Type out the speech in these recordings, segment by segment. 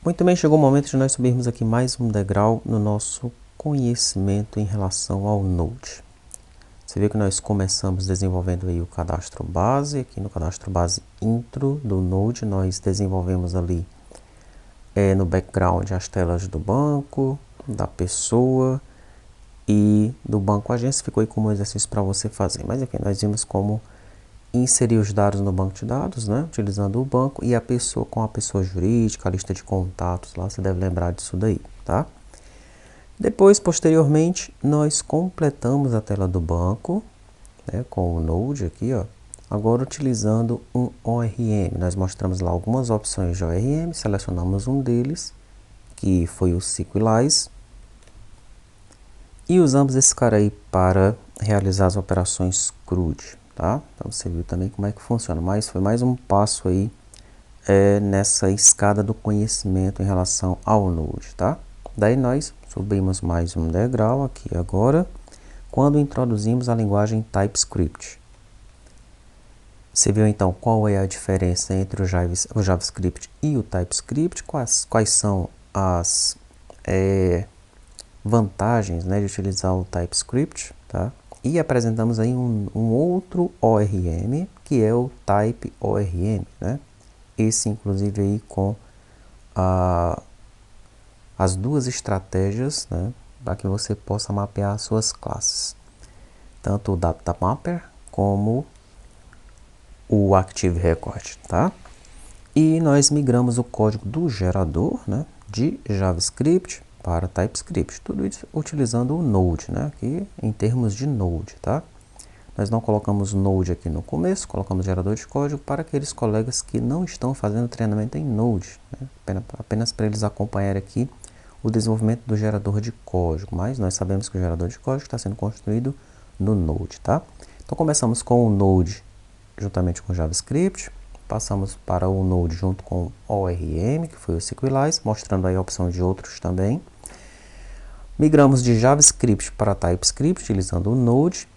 Muito bem, chegou o momento de nós subirmos aqui mais um degrau no nosso conhecimento em relação ao Node. Você vê que nós começamos desenvolvendo aí o cadastro base. Aqui no cadastro base intro do Node, nós desenvolvemos ali no background as telas do banco, da pessoa e do banco agência. Ficou aí como exercício para você fazer. Mas enfim, nós vimos como inserir os dados no banco de dados, né? Utilizando o banco e a pessoa com a pessoa jurídica, a lista de contatos lá, você deve lembrar disso daí, tá? Depois, posteriormente, nós completamos a tela do banco, né, com o Node aqui, ó. Agora utilizando um ORM, nós mostramos lá algumas opções de ORM, selecionamos um deles, que foi o Sequelize, e usamos esse cara aí para realizar as operações CRUD. Tá? Então você viu também como é que funciona, mas foi mais um passo aí nessa escada do conhecimento em relação ao Node, tá? Daí nós subimos mais um degrau aqui agora, quando introduzimos a linguagem TypeScript. Você viu então qual é a diferença entre o JavaScript e o TypeScript, quais são as vantagens, né, de utilizar o TypeScript, tá? E apresentamos aí um outro ORM, que é o Type ORM, né? Esse, inclusive, aí com as duas estratégias, né? Para que você possa mapear as suas classes. Tanto o Data Mapper como o Active Record, tá? E nós migramos o código do gerador, né, de JavaScript para TypeScript, tudo isso utilizando o Node, né, aqui em termos de Node, tá? Nós não colocamos Node aqui no começo, colocamos gerador de código para aqueles colegas que não estão fazendo treinamento em Node, né, apenas para eles acompanharem aqui o desenvolvimento do gerador de código, mas nós sabemos que o gerador de código está sendo construído no Node, tá? Então começamos com o Node juntamente com o JavaScript, passamos para o Node junto com o ORM, que foi o Sequelize, mostrando aí a opção de outros também. Migramos de JavaScript para TypeScript, utilizando o Node.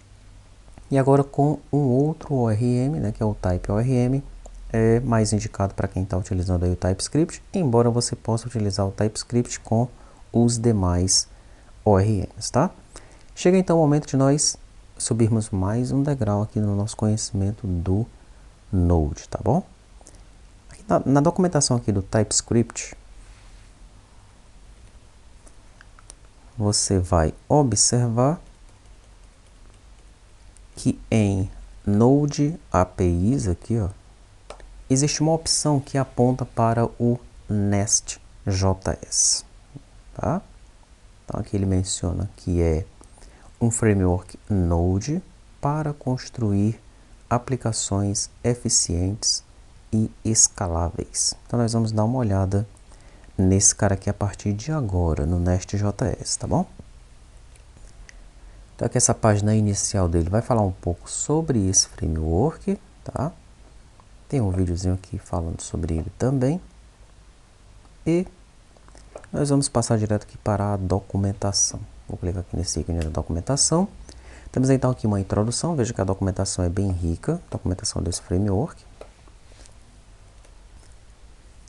E agora com um outro ORM, né, que é o Type ORM, é mais indicado para quem está utilizando aí o TypeScript, embora você possa utilizar o TypeScript com os demais ORMs, tá? Chega então o momento de nós subirmos mais um degrau aqui no nosso conhecimento do Node, tá bom? Aqui na documentação aqui do TypeScript, você vai observar que em Node APIs aqui, ó, existe uma opção que aponta para o Nest.js, tá? Então aqui ele menciona que é um framework Node para construir aplicações eficientes e escaláveis. Então nós vamos dar uma olhada nesse cara aqui a partir de agora, no Nest.js, tá bom? Então aqui essa página inicial dele vai falar um pouco sobre esse framework, tá? Tem um videozinho aqui falando sobre ele também. E nós vamos passar direto aqui para a documentação. Vou clicar aqui nesse ícone da documentação. Temos então aqui uma introdução, veja que a documentação é bem rica, documentação desse framework.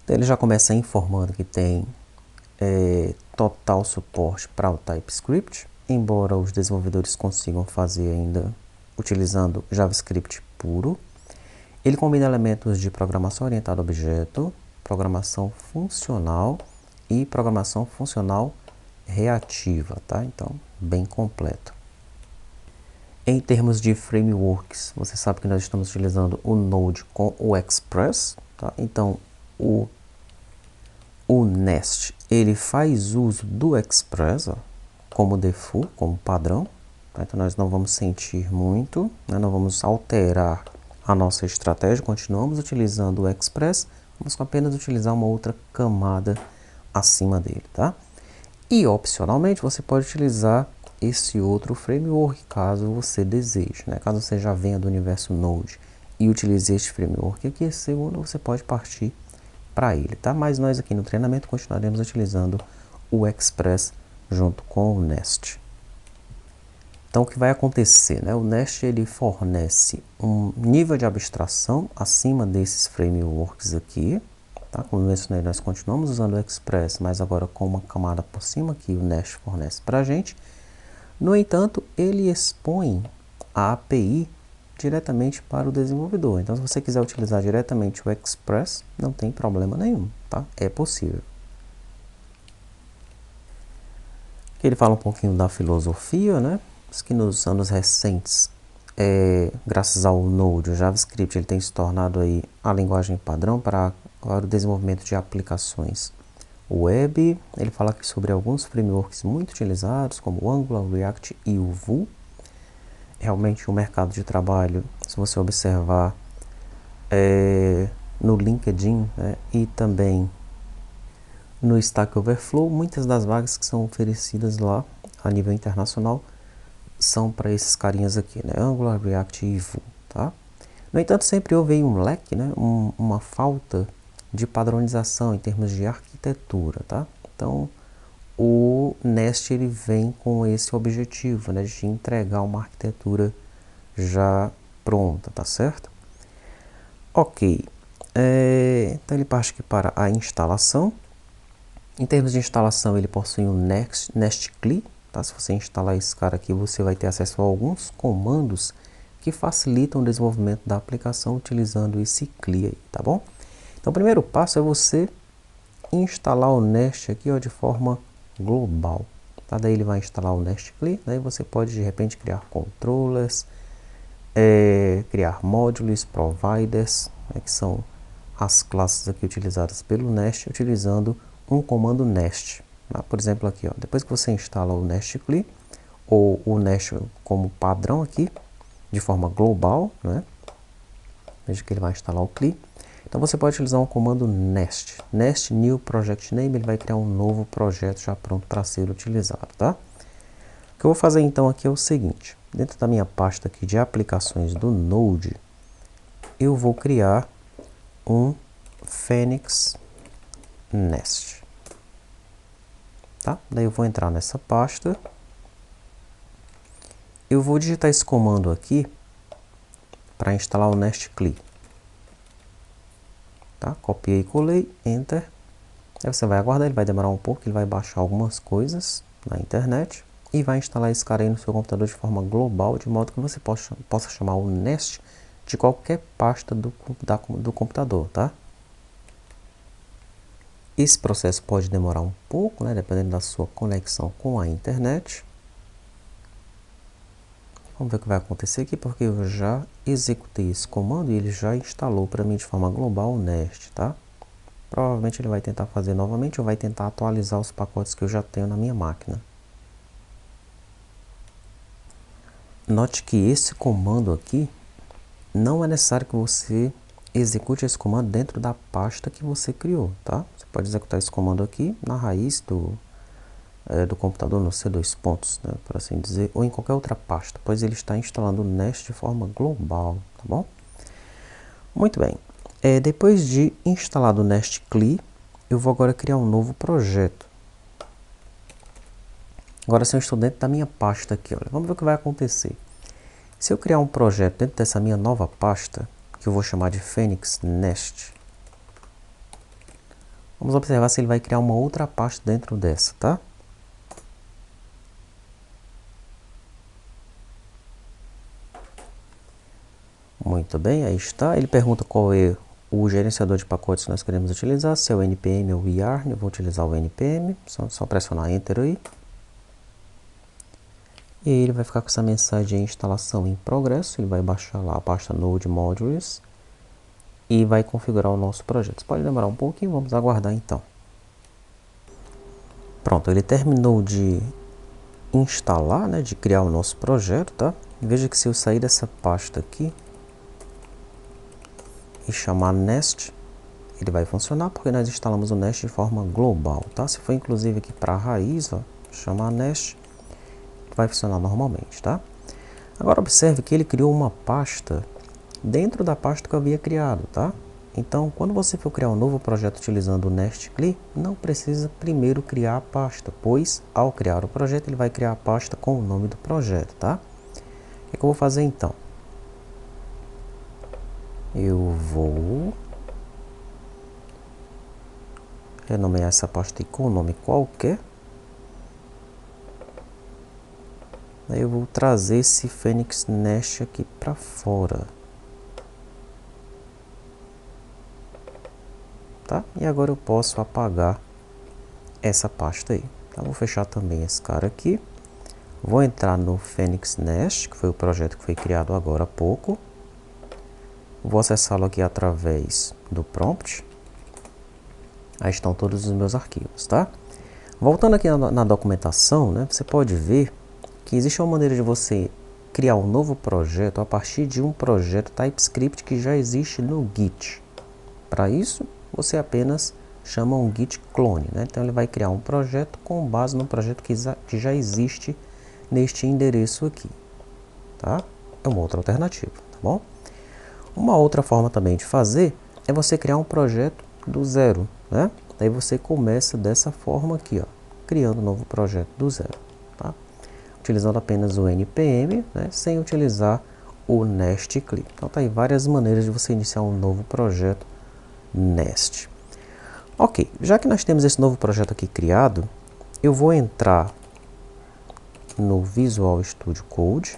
Então, ele já começa informando que tem total suporte para o TypeScript, embora os desenvolvedores consigam fazer ainda utilizando JavaScript puro. Ele combina elementos de programação orientada a objeto, programação funcional e programação funcional reativa, tá? Então, bem completo. Em termos de frameworks, você sabe que nós estamos utilizando o Node com o Express, tá? Então, o Nest, ele faz uso do Express, ó, como default, como padrão, tá? Então nós não vamos sentir muito, né? Não vamos alterar a nossa estratégia, continuamos utilizando o Express, vamos apenas utilizar uma outra camada acima dele, tá? E opcionalmente você pode utilizar esse outro framework caso você deseje, né? Caso você já venha do universo Node e utilize este framework aqui, esse segundo você pode partir para ele, tá? Mas nós aqui no treinamento continuaremos utilizando o Express junto com o Nest. Então o que vai acontecer, né? O Nest ele fornece um nível de abstração acima desses frameworks aqui, Tá? Como eu mencionei, nós continuamos usando o Express, mas agora com uma camada por cima que o Nest fornece para a gente. No entanto, ele expõe a API diretamente para o desenvolvedor. Então, se você quiser utilizar diretamente o Express, não tem problema nenhum, tá? É possível. Aqui ele fala um pouquinho da filosofia, né? Diz que nos anos recentes, graças ao Node, o JavaScript, ele tem se tornado aí a linguagem padrão para o desenvolvimento de aplicações web. Ele fala aqui sobre alguns frameworks muito utilizados, como o Angular, o React e o Vue. Realmente o mercado de trabalho, se você observar no LinkedIn, né, e também no Stack Overflow, muitas das vagas que são oferecidas lá a nível internacional são para esses carinhas aqui, né, Angular, React e Vue, tá? No entanto, sempre houve aí um leque, né, uma falta de padronização em termos de arquitetura, tá? Então, o Nest ele vem com esse objetivo, né, de entregar uma arquitetura já pronta, tá certo? Ok, então ele parte aqui para a instalação. Em termos de instalação, ele possui um Nest CLI, tá? Se você instalar esse cara aqui, você vai ter acesso a alguns comandos que facilitam o desenvolvimento da aplicação utilizando esse CLI aí, tá bom? Então, o primeiro passo é você instalar o Nest aqui, ó, de forma global, tá? Daí ele vai instalar o Nest CLI, daí você pode de repente criar controllers, criar módulos, providers, né, que são as classes aqui utilizadas pelo Nest, utilizando um comando Nest. Tá? Por exemplo aqui, ó, depois que você instala o Nest CLI, ou o Nest como padrão aqui, de forma global, né? Veja que ele vai instalar o CLI. Então você pode utilizar um comando Nest. Nest New Project Name, ele vai criar um novo projeto já pronto para ser utilizado, tá? O que eu vou fazer então aqui é o seguinte, dentro da minha pasta aqui de aplicações do Node, eu vou criar um Phoenix Nest, tá? Daí eu vou entrar nessa pasta, eu vou digitar esse comando aqui para instalar o Nest CLI, tá? Copiei e colei, Enter, aí você vai aguardar, ele vai demorar um pouco, ele vai baixar algumas coisas na internet, e vai instalar esse cara aí no seu computador de forma global, de modo que você possa chamar o Nest de qualquer pasta do computador, tá? Esse processo pode demorar um pouco, né, dependendo da sua conexão com a internet. Vamos ver o que vai acontecer aqui, porque eu já executei esse comando e ele já instalou para mim de forma global o Nest, tá? Provavelmente ele vai tentar fazer novamente ou vai tentar atualizar os pacotes que eu já tenho na minha máquina. Note que esse comando aqui, não é necessário que você execute esse comando dentro da pasta que você criou, tá? Você pode executar esse comando aqui na raiz do computador, no C2 pontos, né, por assim dizer, ou em qualquer outra pasta, pois ele está instalando o Nest de forma global, tá bom? Muito bem, depois de instalado o Nest CLI, eu vou agora criar um novo projeto. Agora, se eu estou dentro da minha pasta aqui, olha, vamos ver o que vai acontecer. Se eu criar um projeto dentro dessa minha nova pasta, que eu vou chamar de Phoenix Nest, vamos observar se ele vai criar uma outra pasta dentro dessa, tá? Muito bem, aí está. Ele pergunta qual é o gerenciador de pacotes que nós queremos utilizar, se é o NPM ou o yarn. Eu vou utilizar o NPM, só pressionar Enter aí. E aí ele vai ficar com essa mensagem de instalação em progresso, ele vai baixar lá a pasta Node Modules e vai configurar o nosso projeto. Pode demorar um pouquinho, vamos aguardar então. Pronto, ele terminou de instalar, né, de criar o nosso projeto, tá? Veja que se eu sair dessa pasta aqui e chamar Nest, ele vai funcionar porque nós instalamos o Nest de forma global, tá? Se for inclusive aqui para a raiz, ó, chamar Nest, vai funcionar normalmente, tá? Agora observe que ele criou uma pasta dentro da pasta que eu havia criado, tá? Então, quando você for criar um novo projeto utilizando o Nest CLI, não precisa primeiro criar a pasta, pois ao criar o projeto ele vai criar a pasta com o nome do projeto, tá? O que eu vou fazer então? Eu vou renomear essa pasta com um nome qualquer. Aí eu vou trazer esse Phoenix Nest aqui para fora. Tá? E agora eu posso apagar essa pasta aí. Então, vou fechar também esse cara aqui. Vou entrar no Phoenix Nest, que foi o projeto que foi criado agora há pouco. Vou acessá-lo aqui através do prompt. Aí estão todos os meus arquivos, tá? Voltando aqui na documentação, né, você pode ver que existe uma maneira de você criar um novo projeto a partir de um projeto TypeScript que já existe no Git. Para isso, você apenas chama um Git clone, né? Então ele vai criar um projeto com base no projeto que já existe neste endereço aqui, tá? É uma outra alternativa, tá bom? Uma outra forma também de fazer é você criar um projeto do zero, né? Daí você começa dessa forma aqui, ó, criando um novo projeto do zero, tá? Utilizando apenas o npm, né? Sem utilizar o nest clip. Então tá aí várias maneiras de você iniciar um novo projeto Nest. Ok, já que nós temos esse novo projeto aqui criado, eu vou entrar no Visual Studio Code.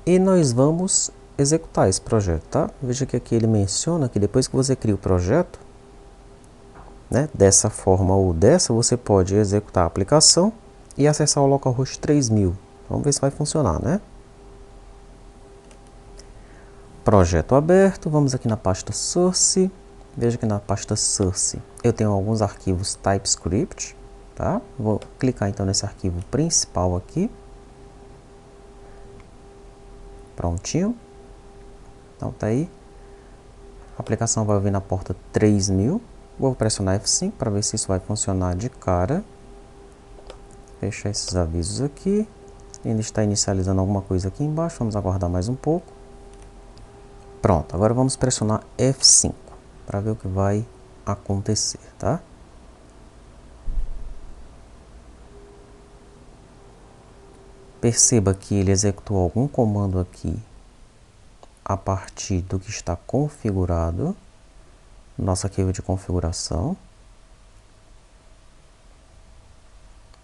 E nós vamos executar esse projeto, tá? Veja que aqui ele menciona que depois que você cria o projeto, né, dessa forma ou dessa, você pode executar a aplicação e acessar o localhost 3000. Vamos ver se vai funcionar, né? Projeto aberto, vamos aqui na pasta Source. Veja que na pasta Source eu tenho alguns arquivos TypeScript, tá? Vou clicar então nesse arquivo principal aqui. Prontinho. Então tá aí. A aplicação vai vir na porta 3000. Vou pressionar F5 para ver se isso vai funcionar de cara. Fechar esses avisos aqui. Ainda está inicializando alguma coisa aqui embaixo. Vamos aguardar mais um pouco. Pronto, agora vamos pressionar F5 para ver o que vai acontecer, tá? Perceba que ele executou algum comando aqui a partir do que está configurado no nosso arquivo de configuração.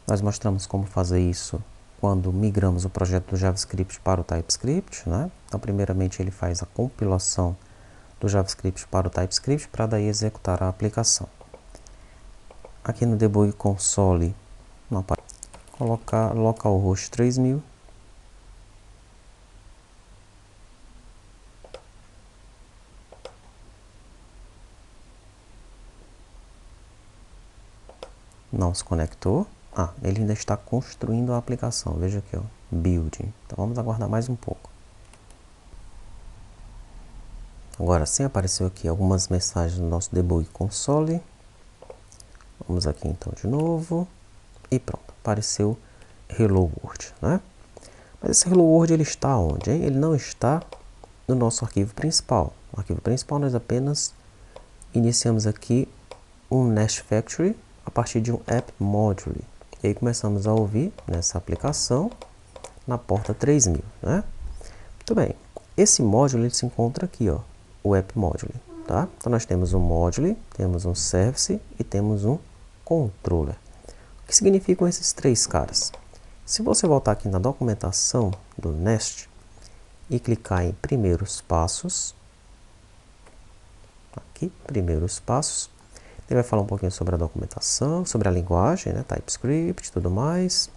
Nós mostramos como fazer isso quando migramos o projeto do JavaScript para o TypeScript, né? Então, primeiramente, ele faz a compilação do JavaScript para o TypeScript para daí executar a aplicação. Aqui no Debug Console, colocar localhost 3000. Não se conectou. Ele ainda está construindo a aplicação. Veja aqui, ó, building. Então vamos aguardar mais um pouco. Agora sim, apareceu aqui algumas mensagens no nosso Debug Console. Vamos aqui então de novo. E pronto, apareceu Hello World, né? Mas esse Hello World ele está onde, hein? Ele não está no nosso arquivo principal. No arquivo principal nós apenas iniciamos aqui um Nest Factory a partir de um App Module. E aí começamos a ouvir nessa aplicação na porta 3000, né? Muito bem. Esse módulo ele se encontra aqui, ó, o App Module, tá? Então nós temos um Module, temos um Service e temos um Controller. O que significam esses três caras? Se você voltar aqui na documentação do Nest e clicar em Primeiros Passos, aqui, Primeiros Passos, ele vai falar um pouquinho sobre a documentação, sobre a linguagem, né, TypeScript e tudo mais.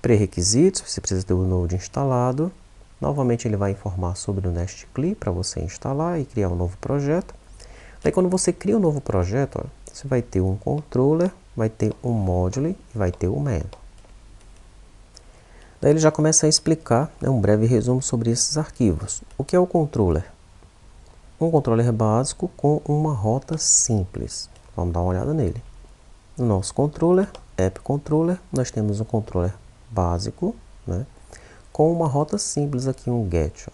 Pré-requisitos, você precisa ter o Node instalado. Novamente ele vai informar sobre o Nest CLI para você instalar e criar um novo projeto. Daí quando você cria um novo projeto, ó, você vai ter um controller, vai ter um module e vai ter um main. Daí ele já começa a explicar, né, um breve resumo sobre esses arquivos. O que é o controller? Um controller básico com uma rota simples. Vamos dar uma olhada nele. No nosso controller, App Controller, nós temos um controller básico, né, com uma rota simples aqui, um get.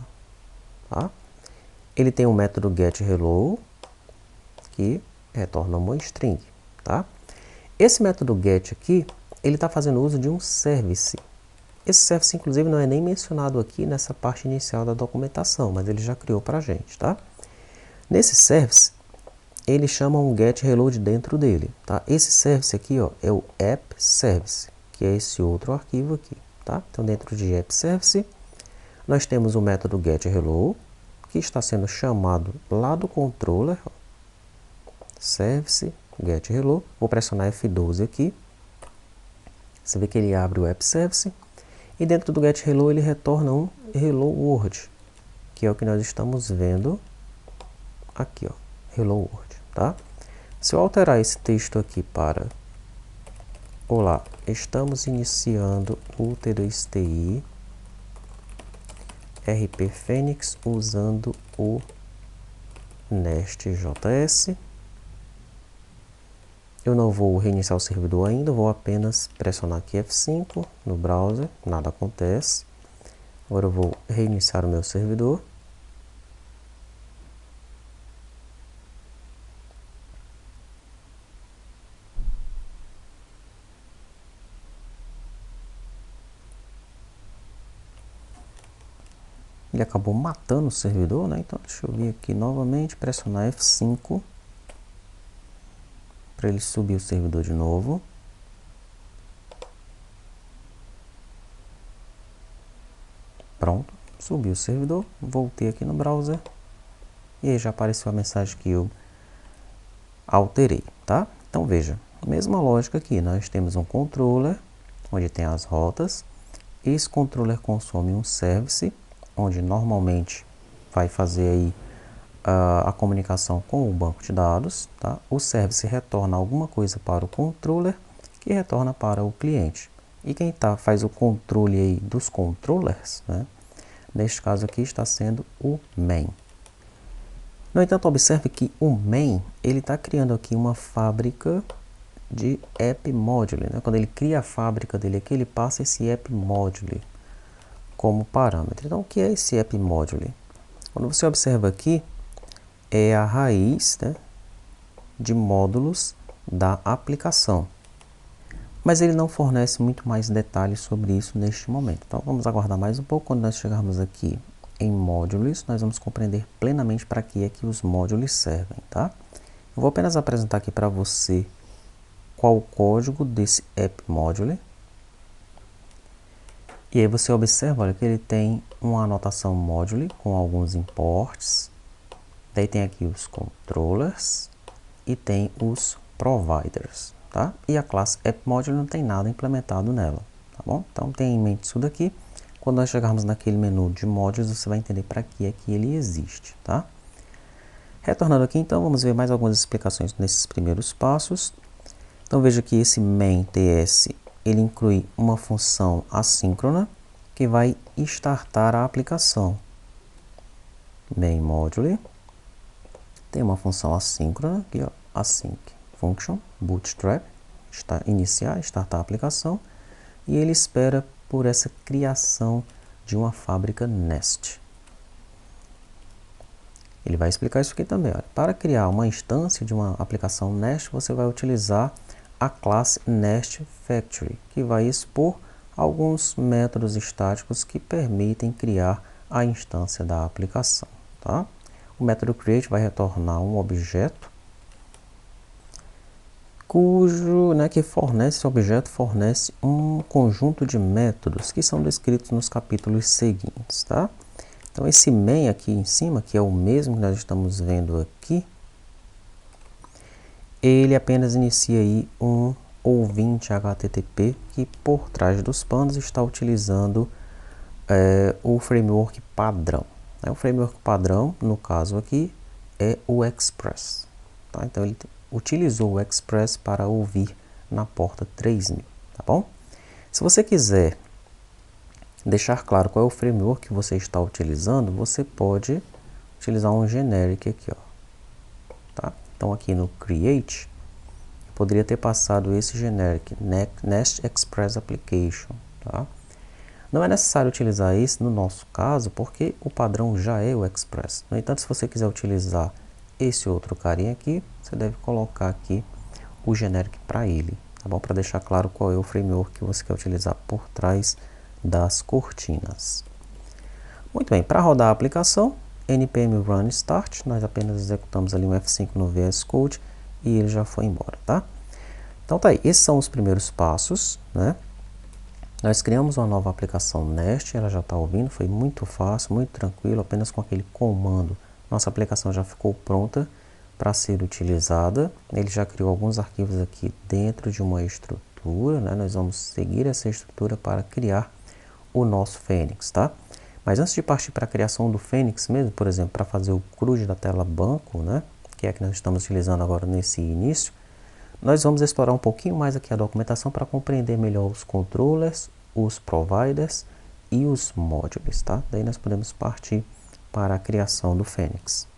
Ó, tá? Ele tem um método getHello, que retorna uma string. Tá? Esse método get aqui, ele está fazendo uso de um service. Esse service, inclusive, não é nem mencionado aqui nessa parte inicial da documentação, mas ele já criou para a gente, tá? Nesse service, ele chama um get reload dentro dele, tá? Esse service aqui, ó, é o app service, que é esse outro arquivo aqui, tá? Então, dentro de app service, nós temos o método get hello, que está sendo chamado lá do controller, ó, service get hello. Vou pressionar F12 aqui. Você vê que ele abre o app service e dentro do get hello ele retorna um hello world, que é o que nós estamos vendo aqui, ó, hello world, tá? Se eu alterar esse texto aqui para olá, estamos iniciando o T2TI RP Fênix usando o NestJS. Eu não vou reiniciar o servidor ainda, vou apenas pressionar aqui F5 no browser, nada acontece. Agora eu vou reiniciar o meu servidor. Ele acabou matando o servidor, né? Então deixa eu vir aqui novamente, pressionar F5 para ele subir o servidor de novo. Pronto, subiu o servidor, voltei aqui no browser e aí já apareceu a mensagem que eu alterei, tá? Então veja, mesma lógica aqui, nós temos um controller onde tem as rotas. Esse controller consome um service, onde normalmente vai fazer aí a comunicação com o banco de dados, tá? O service retorna alguma coisa para o controller, que retorna para o cliente. E quem faz o controle aí dos controllers, né? Neste caso aqui está sendo o main. No entanto, observe que o main, ele está criando aqui uma fábrica de app module, né? Quando ele cria a fábrica dele aqui, ele passa esse app module como parâmetro. Então, o que é esse app module? Quando você observa aqui, é a raiz, né, de módulos da aplicação. Mas ele não fornece muito mais detalhes sobre isso neste momento. Então, vamos aguardar mais um pouco. Quando nós chegarmos aqui em módulos, nós vamos compreender plenamente para que é que os módulos servem, tá? Eu vou apenas apresentar aqui para você qual o código desse app module. E aí você observa, olha, que ele tem uma anotação module com alguns imports. Daí tem aqui os controllers e tem os providers, tá? E a classe AppModule não tem nada implementado nela, tá bom? Então tenha em mente isso daqui. Quando nós chegarmos naquele menu de modules, você vai entender para que é que ele existe, tá? Retornando aqui, então, vamos ver mais algumas explicações nesses primeiros passos. Então veja que esse main.ts, ele inclui uma função assíncrona que vai startar a aplicação. Main module. Tem uma função assíncrona, aqui, ó, async function, bootstrap, iniciar, startar a aplicação, e ele espera por essa criação de uma fábrica Nest. Ele vai explicar isso aqui também. Olha. Para criar uma instância de uma aplicação Nest, você vai utilizar a classe Nest Factory, que vai expor alguns métodos estáticos que permitem criar a instância da aplicação, tá? O método create vai retornar um objeto cujo, né, que fornece, esse objeto fornece um conjunto de métodos que são descritos nos capítulos seguintes, tá? Então esse main aqui em cima, que é o mesmo que nós estamos vendo aqui, ele apenas inicia aí um ouvinte HTTP que por trás dos panos está utilizando o framework padrão. O framework padrão, no caso aqui, é o Express. Tá? Então, ele utilizou o Express para ouvir na porta 3000. Tá bom? Se você quiser deixar claro qual é o framework que você está utilizando, você pode utilizar um generic aqui. Ó. Tá? Então, aqui no Create, eu poderia ter passado esse generic, Nest Express Application. Tá? Não é necessário utilizar esse no nosso caso, porque o padrão já é o Express. No entanto, se você quiser utilizar esse outro carinha aqui, você deve colocar aqui o generic para ele, tá bom? Para deixar claro qual é o framework que você quer utilizar por trás das cortinas. Muito bem, para rodar a aplicação, npm run start, nós apenas executamos ali um F5 no VS Code e ele já foi embora, tá? Então tá aí, esses são os primeiros passos, né? Nós criamos uma nova aplicação Nest, ela já está ouvindo, foi muito fácil, muito tranquilo, apenas com aquele comando, nossa aplicação já ficou pronta para ser utilizada. Ele já criou alguns arquivos aqui dentro de uma estrutura, né? Nós vamos seguir essa estrutura para criar o nosso Fênix, tá? Mas antes de partir para a criação do Fênix mesmo, por exemplo, para fazer o CRUD da tela banco, né, que é a que nós estamos utilizando agora nesse início, nós vamos explorar um pouquinho mais aqui a documentação para compreender melhor os controllers, os providers e os módulos, tá? Daí nós podemos partir para a criação do Fênix.